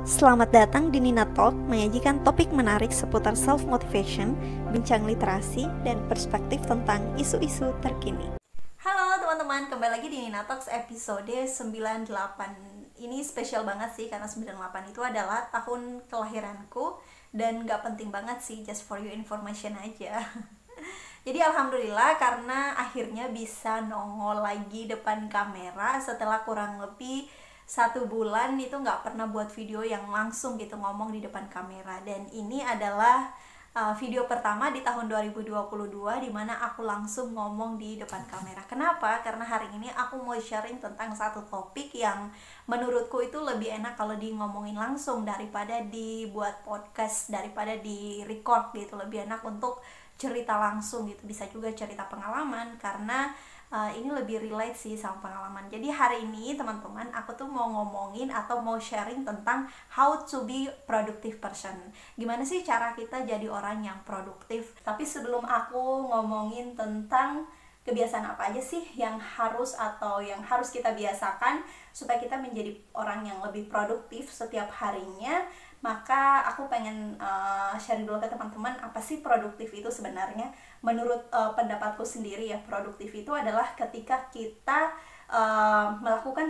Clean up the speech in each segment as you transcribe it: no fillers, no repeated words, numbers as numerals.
Selamat datang di Nina Talk, menyajikan topik menarik seputar self-motivation, bincang literasi, dan perspektif tentang isu-isu terkini. Halo teman-teman, kembali lagi di Nina Talks episode 98. Ini spesial banget sih, karena 98 itu adalah tahun kelahiranku. Dan gak penting banget sih, just for your information aja. Jadi alhamdulillah karena akhirnya bisa nongol lagi depan kamera setelah kurang lebih 1 bulan itu nggak pernah buat video yang langsung gitu ngomong di depan kamera. Dan ini adalah video pertama di tahun 2022 di mana aku langsung ngomong di depan kamera. Kenapa? Karena hari ini aku mau sharing tentang satu topik yang menurutku itu lebih enak kalau di ngomongin langsung daripada dibuat podcast, daripada di record gitu. Lebih enak untuk cerita langsung gitu, bisa juga cerita pengalaman karena ini lebih relate sih sama pengalaman. Jadi hari ini teman-teman, aku tuh mau ngomongin atau mau sharing tentang how to be productive person. Gimana sih cara kita jadi orang yang produktif? Tapi sebelum aku ngomongin tentang kebiasaan apa aja sih yang harus kita biasakan supaya kita menjadi orang yang lebih produktif setiap harinya, maka aku pengen share dulu ke teman-teman apa sih produktif itu sebenarnya. Menurut pendapatku sendiri ya, produktif itu adalah ketika kita melakukan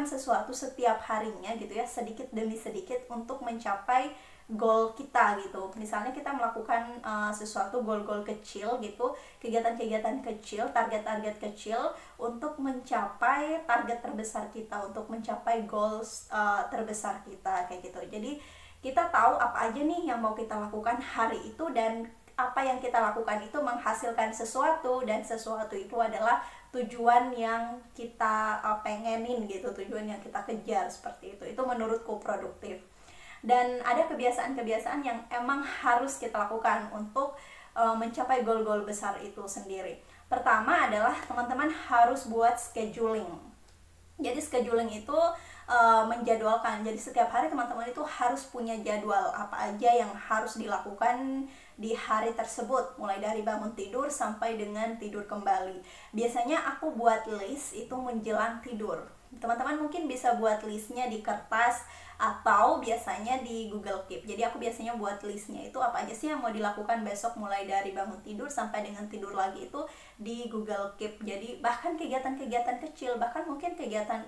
sesuatu setiap harinya gitu ya, sedikit demi sedikit untuk mencapai goal kita gitu. Misalnya kita melakukan sesuatu goal-goal kecil gitu, kegiatan-kegiatan kecil, target-target kecil untuk mencapai target terbesar kita, untuk mencapai goals terbesar kita kayak gitu. Jadi kita tahu apa aja nih yang mau kita lakukan hari itu, dan apa yang kita lakukan itu menghasilkan sesuatu, dan sesuatu itu adalah tujuan yang kita pengenin gitu, tujuan yang kita kejar, seperti itu. Itu menurutku produktif. Dan ada kebiasaan-kebiasaan yang emang harus kita lakukan untuk mencapai goal-goal besar itu sendiri. Pertama adalah teman-teman harus buat scheduling. Jadi scheduling itu menjadwalkan. Jadi setiap hari teman-teman itu harus punya jadwal apa aja yang harus dilakukan di hari tersebut, mulai dari bangun tidur sampai dengan tidur kembali. Biasanya aku buat list itu menjelang tidur. Teman-teman mungkin bisa buat listnya di kertas atau biasanya di Google Keep. Jadi aku biasanya buat listnya itu apa aja sih yang mau dilakukan besok, mulai dari bangun tidur sampai dengan tidur lagi, itu di Google Keep. Jadi bahkan kegiatan-kegiatan kecil, bahkan mungkin kegiatan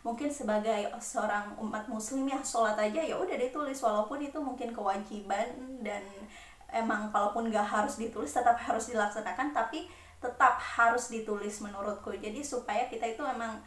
mungkin sebagai seorang umat muslim ya, sholat aja ya udah ditulis, walaupun itu mungkin kewajiban dan emang kalaupun gak harus ditulis tetap harus dilaksanakan, tapi tetap harus ditulis menurutku. Jadi supaya kita itu memang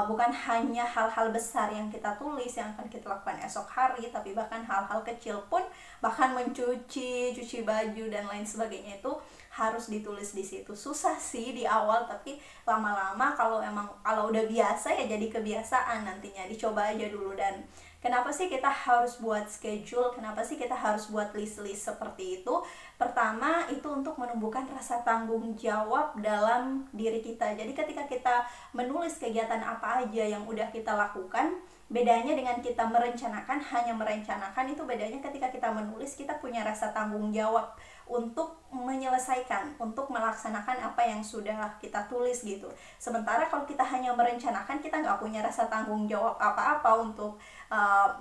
bukan hanya hal-hal besar yang kita tulis yang akan kita lakukan esok hari, tapi bahkan hal-hal kecil pun, bahkan cuci baju dan lain sebagainya itu harus ditulis di situ. Susah sih di awal, tapi lama-lama kalau udah biasa ya jadi kebiasaan nantinya. Dicoba aja dulu. Dan kenapa sih kita harus buat schedule? Kenapa sih kita harus buat list-list seperti itu? Pertama, itu untuk menumbuhkan rasa tanggung jawab dalam diri kita. Jadi ketika kita menulis kegiatan apa aja yang udah kita lakukan, bedanya dengan kita merencanakan, hanya merencanakan itu bedanya ketika kita menulis, kita punya rasa tanggung jawab untuk menyelesaikan, untuk melaksanakan apa yang sudah kita tulis gitu. Sementara kalau kita hanya merencanakan, kita nggak punya rasa tanggung jawab apa-apa untuk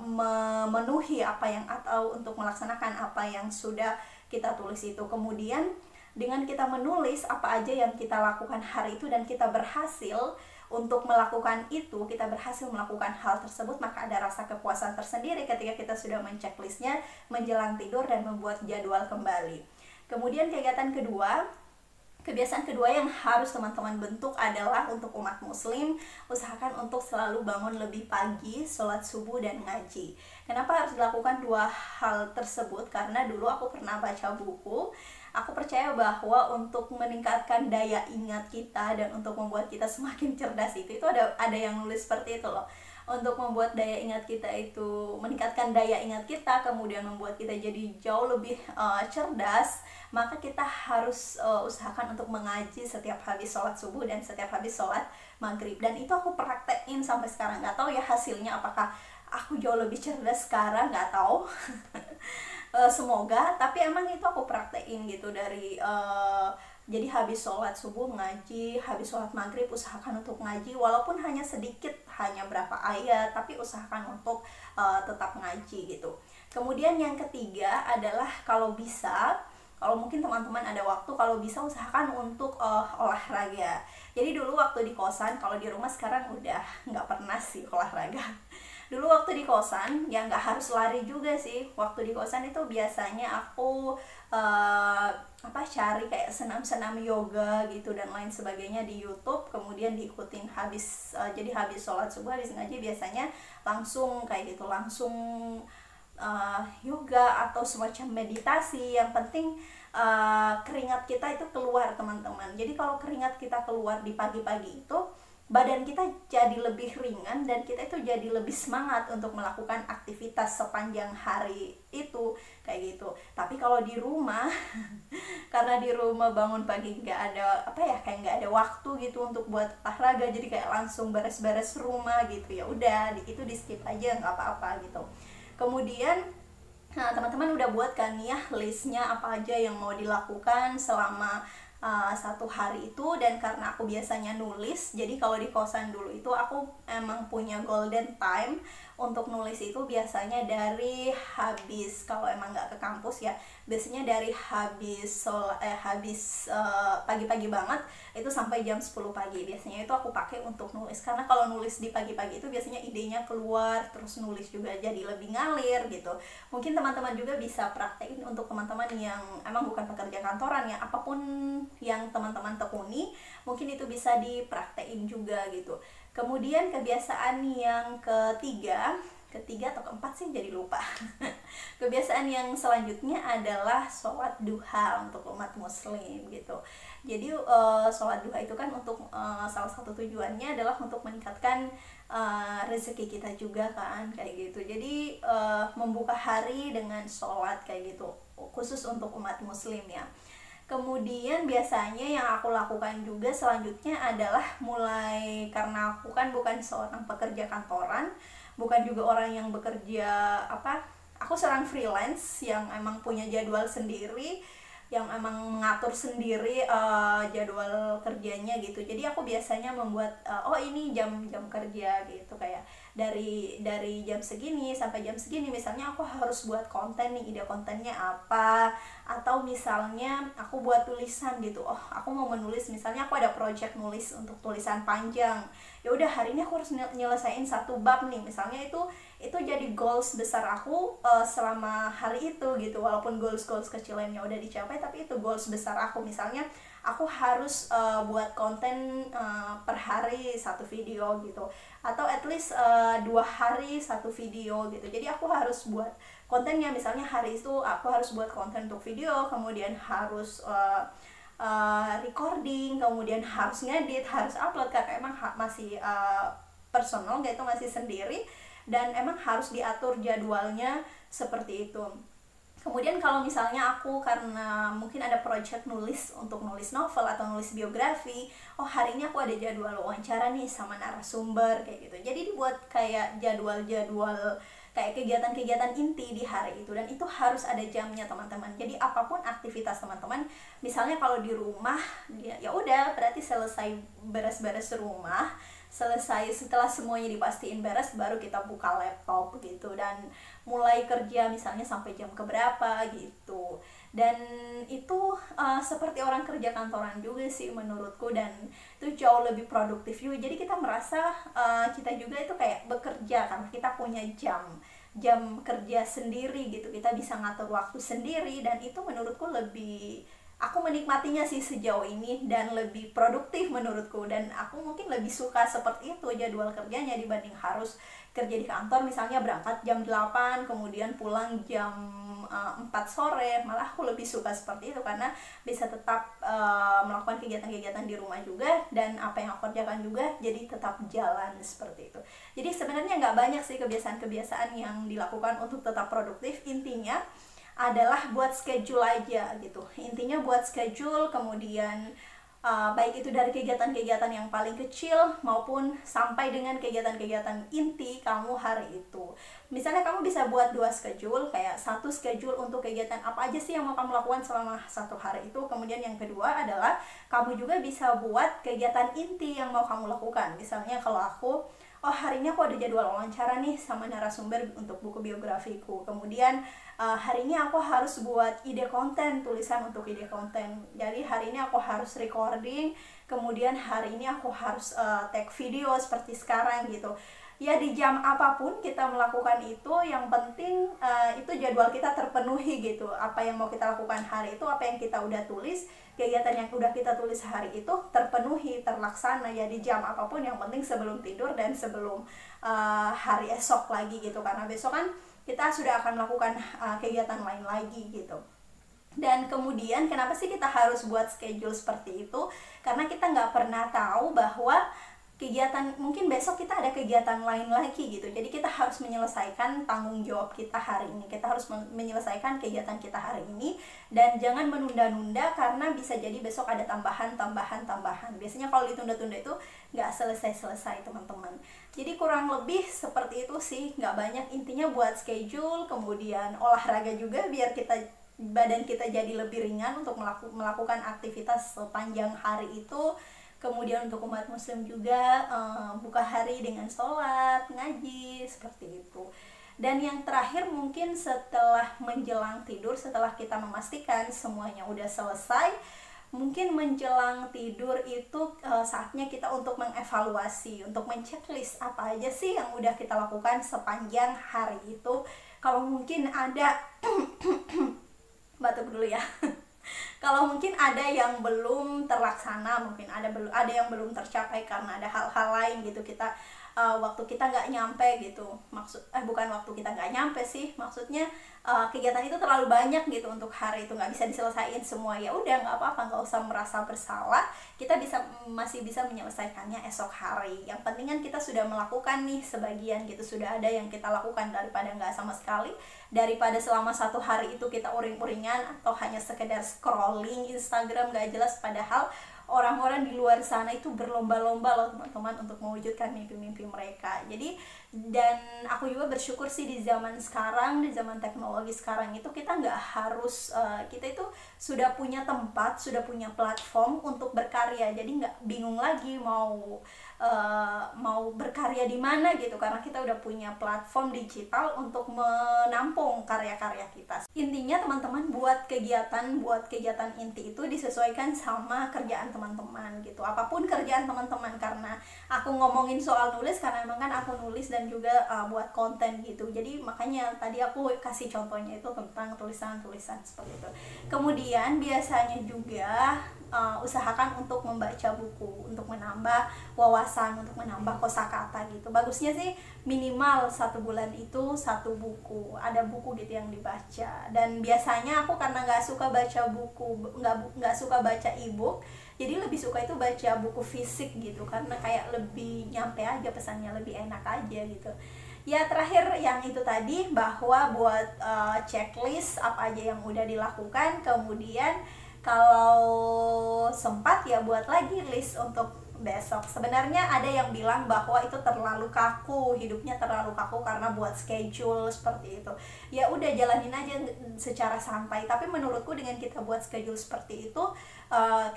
memenuhi atau untuk melaksanakan apa yang sudah kita tulis itu. Kemudian dengan kita menulis apa aja yang kita lakukan hari itu dan kita berhasil untuk melakukan itu, kita berhasil melakukan hal tersebut, maka ada rasa kepuasan tersendiri ketika kita sudah menchecklistnya menjelang tidur dan membuat jadwal kembali. Kemudian kebiasaan kedua yang harus teman-teman bentuk adalah untuk umat muslim, usahakan untuk selalu bangun lebih pagi, sholat subuh dan ngaji. Kenapa harus dilakukan dua hal tersebut? Karena dulu aku pernah baca buku. Aku percaya bahwa untuk meningkatkan daya ingat kita dan untuk membuat kita semakin cerdas itu ada yang nulis seperti itu loh. Untuk membuat daya ingat kita itu, meningkatkan daya ingat kita, kemudian membuat kita jadi jauh lebih cerdas, maka kita harus usahakan untuk mengaji setiap habis sholat subuh dan setiap habis sholat maghrib. Dan itu aku praktekin sampai sekarang. Gak tahu ya hasilnya, apakah aku jauh lebih cerdas sekarang, gak tahu. Semoga, tapi emang itu aku praktekin gitu dari Jadi habis sholat subuh ngaji, habis sholat maghrib usahakan untuk ngaji, walaupun hanya sedikit, hanya berapa ayat, tapi usahakan untuk tetap ngaji gitu. Kemudian yang ketiga adalah kalau bisa, kalau mungkin teman-teman ada waktu, kalau bisa usahakan untuk olahraga. Jadi dulu waktu di kosan, kalau di rumah sekarang udah nggak pernah sih olahraga. Dulu waktu di kosan, ya nggak harus lari juga sih. Waktu di kosan itu biasanya aku cari kayak senam-senam yoga gitu dan lain sebagainya di YouTube, kemudian diikutin jadi habis sholat subuh, habis ngaji biasanya langsung kayak gitu, langsung yoga atau semacam meditasi. Yang penting keringat kita itu keluar, teman-teman. Jadi kalau keringat kita keluar di pagi-pagi itu, badan kita jadi lebih ringan dan kita itu jadi lebih semangat untuk melakukan aktivitas sepanjang hari itu kayak gitu. Tapi kalau di rumah karena di rumah bangun pagi nggak ada kayak nggak ada waktu gitu untuk buat olahraga, jadi kayak langsung beres-beres rumah gitu, ya udah itu di skip aja, nggak apa-apa gitu. Kemudian teman-teman udah buat kan ya listnya apa aja yang mau dilakukan selama satu hari itu. Dan karena aku biasanya nulis, jadi kalau di kosan dulu itu aku emang punya golden time untuk nulis itu biasanya dari habis, kalau emang nggak ke kampus ya, biasanya dari habis pagi-pagi banget itu sampai jam 10 pagi. Biasanya itu aku pakai untuk nulis, karena kalau nulis di pagi-pagi itu biasanya idenya keluar, terus nulis juga jadi lebih ngalir gitu. Mungkin teman-teman juga bisa praktekin untuk teman-teman yang emang bukan pekerja kantoran ya, apapun yang teman-teman tekuni mungkin itu bisa dipraktekin juga gitu. Kemudian kebiasaan yang ketiga atau keempat sih, jadi lupa. Kebiasaan yang selanjutnya adalah sholat duha untuk umat muslim gitu. Jadi sholat duha itu kan untuk salah satu tujuannya adalah untuk meningkatkan rezeki kita juga kan kayak gitu. Jadi membuka hari dengan sholat kayak gitu, khusus untuk umat muslim ya. Kemudian biasanya yang aku lakukan juga selanjutnya adalah karena aku kan bukan seorang pekerja kantoran, bukan juga orang yang bekerja aku seorang freelance yang emang punya jadwal sendiri, yang emang mengatur sendiri jadwal kerjanya gitu. Jadi aku biasanya membuat ini jam kerja gitu, kayak dari jam segini sampai jam segini misalnya aku harus buat konten nih, ide kontennya apa, atau misalnya aku buat tulisan gitu. Aku mau menulis, misalnya aku ada project nulis untuk tulisan panjang, ya udah hari ini aku harus nyelesain 1 bab nih misalnya. Itu jadi goals besar aku selama hari itu gitu. Walaupun goals kecil lainnya udah dicapai, tapi itu goals besar aku. Misalnya aku harus buat konten per hari 1 video gitu, atau at least 2 hari 1 video gitu. Jadi aku harus buat kontennya, misalnya hari itu aku harus buat konten untuk video, kemudian harus recording, kemudian harus ngedit, harus upload, karena emang masih personal gitu, masih sendiri, dan emang harus diatur jadwalnya seperti itu. Kemudian kalau misalnya aku karena mungkin ada project untuk nulis novel atau nulis biografi, hari ini aku ada jadwal wawancara nih sama narasumber kayak gitu. Jadi dibuat kayak jadwal-jadwal kayak kegiatan-kegiatan inti di hari itu, dan itu harus ada jamnya teman-teman. Jadi apapun aktivitas teman-teman, misalnya kalau di rumah ya udah berarti selesai beres-beres rumah, selesai setelah semuanya dipastiin beres, baru kita buka laptop gitu dan mulai kerja misalnya sampai jam keberapa gitu. Dan itu seperti orang kerja kantoran juga sih menurutku, dan itu jauh lebih produktif juga. Jadi kita merasa kita juga itu kayak bekerja karena kita punya jam kerja sendiri gitu, kita bisa ngatur waktu sendiri, dan itu menurutku aku menikmatinya sih sejauh ini, dan lebih produktif menurutku. Dan aku mungkin lebih suka seperti itu jadwal kerjanya dibanding harus kerja di kantor, misalnya berangkat jam 8 kemudian pulang jam 4 sore. Malah aku lebih suka seperti itu karena bisa tetap melakukan kegiatan-kegiatan di rumah juga, dan apa yang aku kerjakan juga jadi tetap jalan seperti itu. Jadi sebenarnya nggak banyak sih kebiasaan-kebiasaan yang dilakukan untuk tetap produktif. Intinya adalah buat schedule aja gitu. Intinya buat schedule, kemudian baik itu dari kegiatan-kegiatan yang paling kecil maupun sampai dengan kegiatan-kegiatan inti kamu hari itu. Misalnya kamu bisa buat 2 schedule, kayak 1 schedule untuk kegiatan apa aja sih yang mau kamu lakukan selama 1 hari itu. Kemudian yang kedua adalah kamu juga bisa buat kegiatan inti yang mau kamu lakukan. Misalnya kalau aku, hari ini aku ada jadwal wawancara nih sama narasumber untuk buku biografiku. Kemudian hari ini aku harus buat ide konten, tulisan untuk ide konten. Jadi hari ini aku harus recording, kemudian hari ini aku harus take video seperti sekarang gitu. Ya di jam apapun kita melakukan itu, yang penting itu jadwal kita terpenuhi gitu. Apa yang mau kita lakukan hari itu, apa yang kita udah tulis, kegiatan yang udah kita tulis hari itu terpenuhi, terlaksana ya di jam apapun, yang penting sebelum tidur dan sebelum hari esok lagi gitu. Karena besok kan kita sudah akan melakukan kegiatan lain lagi gitu. Dan kemudian kenapa sih kita harus buat schedule seperti itu? Karena kita nggak pernah tahu bahwa kegiatan, mungkin besok kita ada kegiatan lain lagi gitu. Jadi kita harus menyelesaikan tanggung jawab kita hari ini, kita harus menyelesaikan kegiatan kita hari ini, dan jangan menunda-nunda karena bisa jadi besok ada tambahan. Biasanya kalau ditunda-tunda itu nggak selesai-selesai teman-teman. Jadi kurang lebih seperti itu sih, nggak banyak. Intinya buat schedule, kemudian olahraga juga biar badan kita jadi lebih ringan untuk melakukan aktivitas sepanjang hari itu. Kemudian untuk umat muslim juga buka hari dengan sholat, ngaji, seperti itu. Dan yang terakhir mungkin setelah menjelang tidur, setelah kita memastikan semuanya udah selesai, mungkin menjelang tidur itu saatnya kita untuk mengevaluasi, untuk menceklis apa aja sih yang udah kita lakukan sepanjang hari itu. Kalau mungkin ada batuk dulu ya. Kalau mungkin ada yang belum terlaksana, mungkin ada yang belum tercapai karena ada hal-hal lain gitu, kita waktu kita nggak nyampe gitu, bukan waktu kita nggak nyampe sih, maksudnya kegiatan itu terlalu banyak gitu untuk hari itu, nggak bisa diselesaikan semua. Ya udah, nggak apa-apa, nggak usah merasa bersalah, kita masih bisa menyelesaikannya esok hari. Yang penting kan kita sudah melakukan nih sebagian gitu, sudah ada yang kita lakukan, daripada nggak sama sekali, daripada selama 1 hari itu kita uring-uringan atau hanya sekedar scrolling Instagram nggak jelas, padahal orang-orang di luar sana itu berlomba-lomba loh teman-teman untuk mewujudkan mimpi-mimpi mereka. Jadi, dan aku juga bersyukur sih di zaman sekarang, di zaman teknologi sekarang itu kita nggak harus, kita itu sudah punya tempat, sudah punya platform untuk berkarya. Jadi nggak bingung lagi mau berkarya di mana gitu, karena kita udah punya platform digital untuk menampung karya-karya kita. Intinya teman-teman, buat kegiatan inti itu disesuaikan sama kerjaan teman-teman gitu, apapun kerjaan teman-teman. Karena aku ngomongin soal nulis karena emang kan aku nulis dan juga buat konten gitu, jadi makanya tadi aku kasih contohnya itu tentang tulisan-tulisan seperti itu. Kemudian biasanya juga usahakan untuk membaca buku, untuk menambah wawasan, untuk menambah kosakata gitu. Bagusnya sih minimal 1 bulan itu 1 buku, ada buku gitu yang dibaca. Dan biasanya aku karena nggak suka baca buku, nggak suka baca e-book, jadi lebih suka itu baca buku fisik gitu, karena kayak lebih nyampe aja pesannya, lebih enak aja gitu. Ya terakhir yang itu tadi, bahwa buat checklist apa aja yang udah dilakukan, kemudian kalau sempat ya buat lagi list untuk besok. Sebenarnya ada yang bilang bahwa itu terlalu kaku, hidupnya terlalu kaku karena buat schedule seperti itu. Ya udah, jalanin aja secara santai. Tapi menurutku dengan kita buat schedule seperti itu,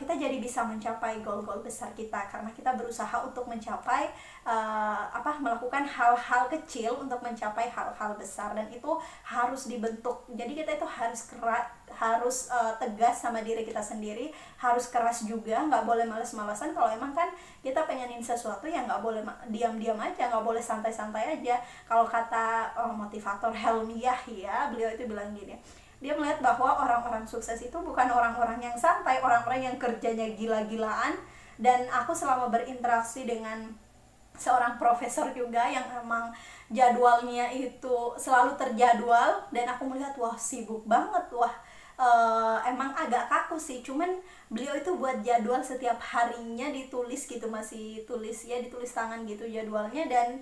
kita jadi bisa mencapai goal-goal besar kita, karena kita berusaha untuk mencapai melakukan hal-hal kecil untuk mencapai hal-hal besar, dan itu harus dibentuk. Jadi kita itu harus tegas sama diri kita sendiri, harus keras juga, nggak boleh males-malesan. Kalau emang kan kita pengenin sesuatu, ya nggak boleh diam-diam aja, nggak boleh santai-santai aja. Kalau kata motivator Helmi Yahya, beliau itu bilang gini, dia melihat bahwa orang-orang sukses itu bukan orang-orang yang santai, orang-orang yang kerjanya gila-gilaan. Dan aku selama berinteraksi dengan seorang profesor juga yang emang jadwalnya itu selalu terjadwal, dan aku melihat wah sibuk banget, emang agak kaku sih, cuman beliau itu buat jadwal setiap harinya ditulis gitu, masih ditulis tangan gitu jadwalnya, dan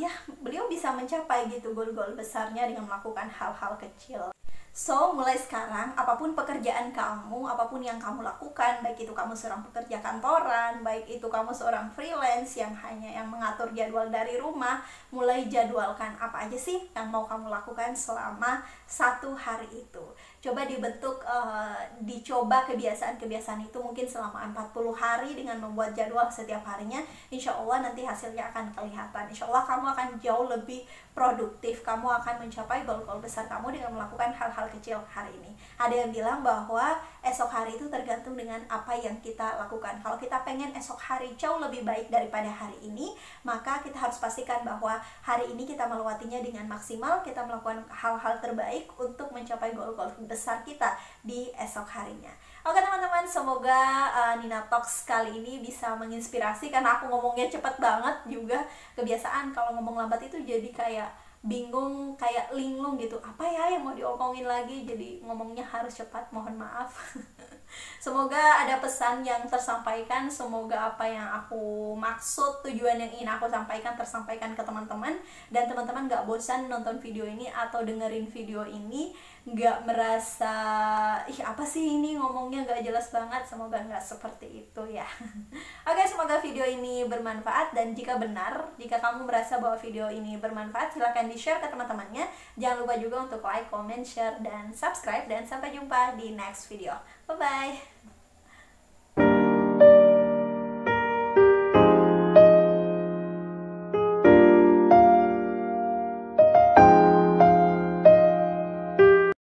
ya beliau bisa mencapai gitu goal-goal besarnya dengan melakukan hal-hal kecil. So, mulai sekarang, apapun pekerjaan kamu, apapun yang kamu lakukan, baik itu kamu seorang pekerja kantoran, baik itu kamu seorang freelance yang hanya yang mengatur jadwal dari rumah, mulai jadwalkan apa aja sih yang mau kamu lakukan selama 1 hari itu. Coba dibentuk, dicoba kebiasaan-kebiasaan itu mungkin selama 40 hari dengan membuat jadwal setiap harinya. Insya Allah nanti hasilnya akan kelihatan. Insya Allah kamu akan jauh lebih produktif, kamu akan mencapai goal-goal besar kamu dengan melakukan hal-hal kecil hari ini. Ada yang bilang bahwa esok hari itu tergantung dengan apa yang kita lakukan. Kalau kita pengen esok hari jauh lebih baik daripada hari ini, maka kita harus pastikan bahwa hari ini kita melewatinya dengan maksimal, kita melakukan hal-hal terbaik untuk mencapai goal-goal besar kita di esok harinya. Oke teman-teman, semoga Nina Talks kali ini bisa menginspirasi, karena aku ngomongnya cepet banget juga. Kebiasaan kalau ngomong lambat itu jadi kayak bingung, kayak linglung gitu, apa ya yang mau diomongin lagi, jadi ngomongnya harus cepat, mohon maaf. Semoga ada pesan yang tersampaikan, semoga apa yang aku maksud, tujuan yang ingin aku sampaikan tersampaikan ke teman-teman, dan teman-teman gak bosan nonton video ini atau dengerin video ini, gak merasa ih apa sih ini ngomongnya gak jelas banget. Semoga gak seperti itu ya. Oke, semoga video ini bermanfaat, dan jika benar, jika kamu merasa bahwa video ini bermanfaat, silahkan di-share ke teman-temannya. Jangan lupa juga untuk like, comment, share, dan subscribe, dan sampai jumpa di next video. Bye-bye.